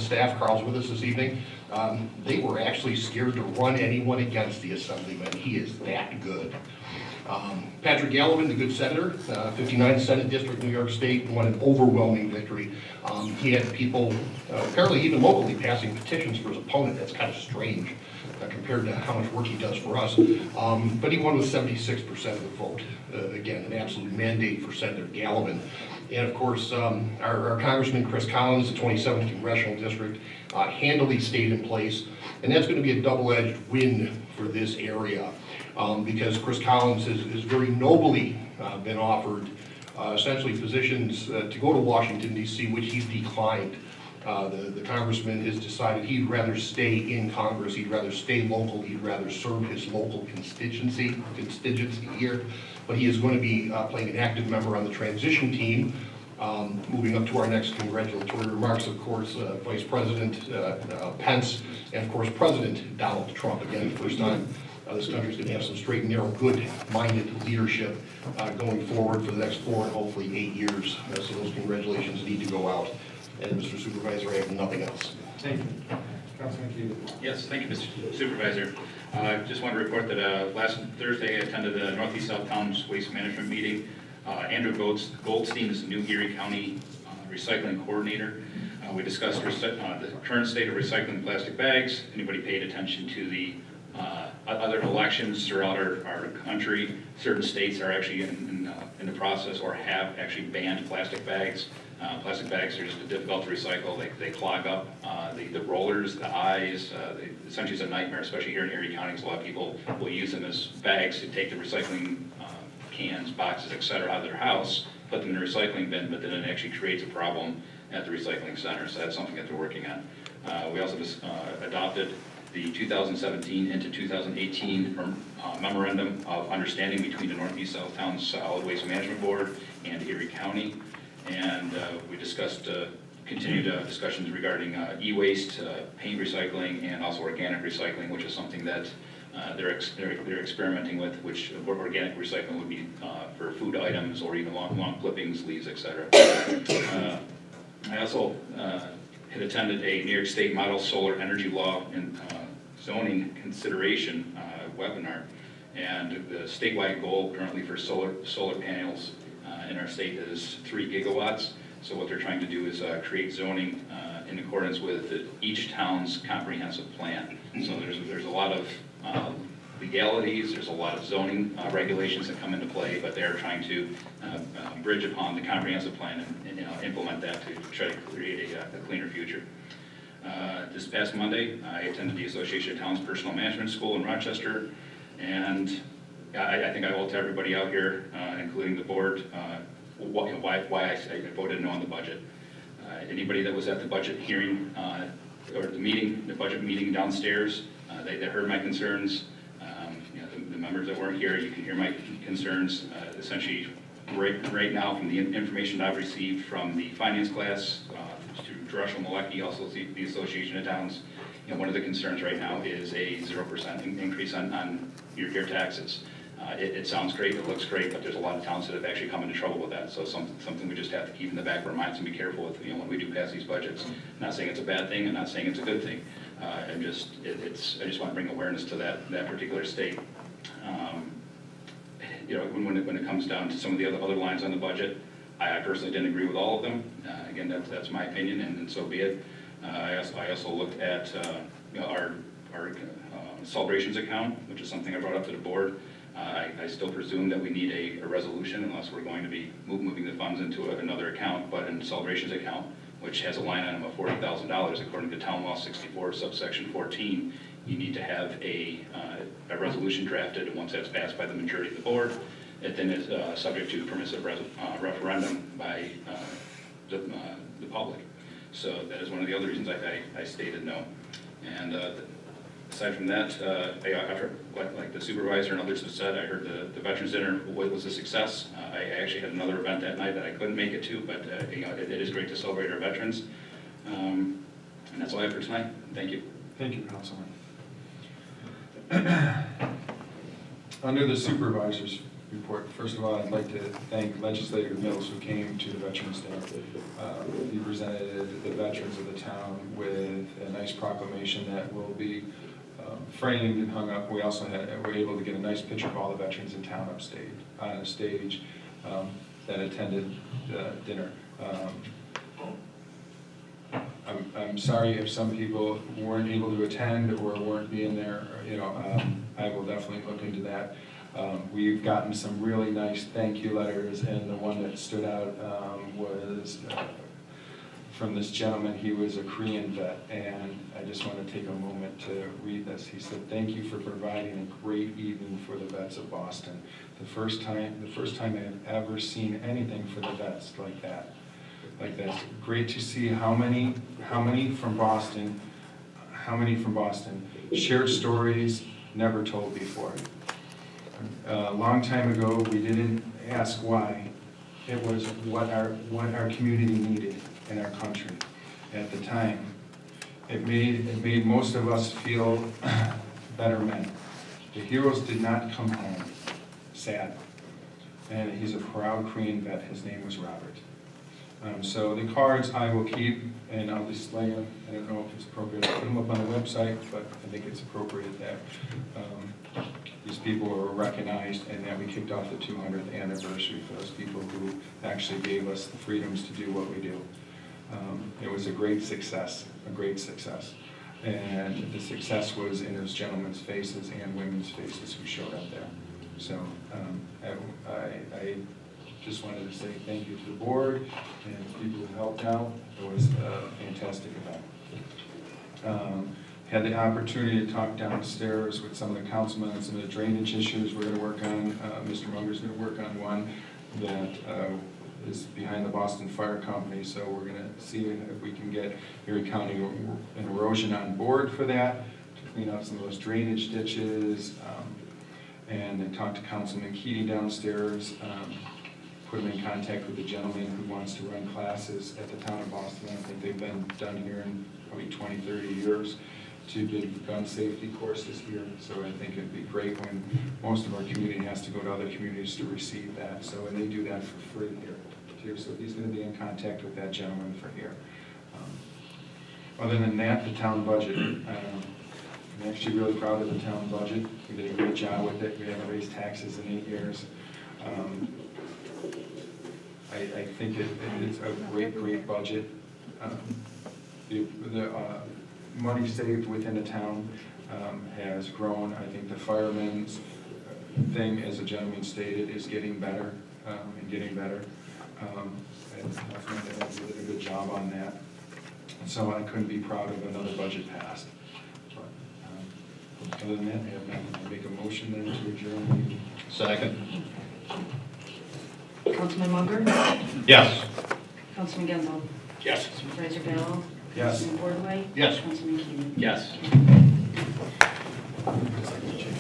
staff, Carl's with us this evening, they were actually scared to run anyone against the Assemblyman. He is that good. Patrick Gallivan, the good senator, 59th Senate District, New York State, won an overwhelming victory. He had people, apparently even locally, passing petitions for his opponent. That's kind of strange compared to how much work he does for us. But he won with 76% of the vote. Again, an absolute mandate for Senator Gallivan. And of course, our Congressman Chris Collins, the 27th Congressional District, handily stayed in place. And that's going to be a double-edged win for this area. Because Chris Collins has very nobly been offered essentially positions to go to Washington, D.C., which he's declined. The congressman has decided he'd rather stay in Congress, he'd rather stay local, he'd rather serve his local constituency here. But he is going to be playing an active member on the transition team. Moving up to our next congratulatory remarks, of course, Vice President Pence, and of course, President Donald Trump. Again, first time this country's going to have some straight and narrow, good-minded leadership going forward for the next 4 and hopefully 8 years. So those congratulations need to go out. And Mr. Supervisor, I have nothing else. Thank you. Councilman Key. Yes, thank you, Mr. Supervisor. Just want to report that last Thursday I attended the Northeast South Towns Waste Management meeting. Andrew Goldstein is the new Erie County Recycling Coordinator. We discussed the current state of recycling plastic bags. Anybody paid attention to the other elections throughout our country? Certain states are actually in the process or have actually banned plastic bags. Plastic bags are just difficult to recycle. They clog up the rollers, the eyes. Essentially, it's a nightmare, especially here in Erie County, because a lot of people will use them as bags to take the recycling cans, boxes, etc. out of their house, put them in the recycling bin, but then it actually creates a problem at the recycling center. So that's something that they're working on. We also just adopted the 2017 into 2018 Memorandum of Understanding between the Northeast South Towns Solid Waste Management Board and Erie County. And we discussed continued discussions regarding e-waste, paint recycling, and also organic recycling, which is something that they're experimenting with, which organic recycling would be for food items or even long clippings, leaves, etc. I also had attended a New York State Model Solar Energy Law and Zoning Consideration webinar, and the statewide goal currently for solar panels in our state is 3 gigawatts. So what they're trying to do is create zoning in accordance with each town's comprehensive plan. So there's a lot of legalities, there's a lot of zoning regulations that come into play, but they're trying to bridge upon the comprehensive plan and implement that to try to create a cleaner future. This past Monday, I attended the Association of Towns Personal Management School in Rochester, and I think I will tell everybody out here, including the board, why I voted no on the budget. Anybody that was at the budget hearing or the budget meeting downstairs, they heard my concerns. The members that weren't here, you can hear my concerns. Essentially, right now, from the information I've received from the finance class to Dreshel Malecki, also the Association of Towns, one of the concerns right now is a 0% increase on your taxes. It sounds great, it looks great, but there's a lot of towns that have actually come into trouble with that. So something we just have to keep in the back of our minds and be careful with, when we do pass these budgets. I'm not saying it's a bad thing, I'm not saying it's a good thing. I just want to bring awareness to that particular state. When it comes down to some of the other lines on the budget, I personally didn't agree with all of them. Again, that's my opinion, and so be it. I also looked at our celebrations account, which is something I brought up to the board. I still presume that we need a resolution unless we're going to be moving the funds into another account, but in the celebrations account, which has a line item of $40,000, according to Town Law 64, subsection 14, you need to have a resolution drafted, and once that's passed by the majority of the board, it then is subject to permissive referendum by the public. So that is one of the other reasons I stated no. And aside from that, after, like the supervisor and others have said, I heard the Veterans Dinner was a success. I actually had another event that night that I couldn't make it to, but it is great to celebrate our veterans. And that's all I have for tonight. Thank you. Thank you, Councilman. Under the supervisor's report, first of all, I'd like to thank Legislator Mills who came to the Veterans Dinner. He presented the veterans of the town with nice proclamation that will be framed and hung up. We also were able to get a nice picture of all the veterans in town upstage, on a stage that attended the dinner. I'm sorry if some people weren't able to attend or weren't being there, I will definitely look into that. We've gotten some really nice thank you letters, and the one that stood out was from this gentleman. He was a Korean vet, and I just want to take a moment to read this. He said, "Thank you for providing a great evening for the vets of Boston. The first time I have ever seen anything for the vets like that. Great to see how many from Boston shared stories never told before. A long time ago, we didn't ask why. It was what our community needed in our country at the time. It made most of us feel better men. The heroes did not come home. Sad." And he's a proud Korean vet. His name was Robert. So the cards I will keep, and I'll display them. I don't know if it's appropriate to put them up on the website, but I think it's appropriate that these people were recognized and that we kicked off the 200th anniversary for those people who actually gave us the freedoms to do what we do. It was a great success. And the success was in those gentlemen's faces and women's faces who showed up there. So I just wanted to say thank you to the board and the people who helped out. It was a fantastic event. Had the opportunity to talk downstairs with some of the councilmen on some of the drainage issues we're going to work on. Mr. Munger's going to work on one that is behind the Boston Fire Company, so we're going to see if we can get Erie County and Erosion on board for that, to clean out some of those drainage ditches, and then talk to Councilman Keating downstairs, put him in contact with the gentleman who wants to run classes at the town of Boston. I think they've been done here in probably 20, 30 years to give gun safety courses here. So I think it'd be great when most of our community has to go to other communities to receive that. So, and they do that for free here too. So he's going to be in contact with that gentleman for here. Other than that, the town budget. I'm actually really proud of the town budget. We did a great job with it. We haven't raised taxes in 8 years. I think it is a great budget. The money saved within the town has grown. I think the firemen's thing, as the gentleman stated, is getting better and getting better. And I think that they did a good job on that. So I couldn't be proud of another budget passed. But other than that, I have nothing. I make a motion then to adjourn the meeting. Second. Councilman Munger? Yes. Councilman Genzel? Yes. Supervisor Bell? Yes. Councilman Ordway? Yes. Councilman Keenan? Yes. It's like you change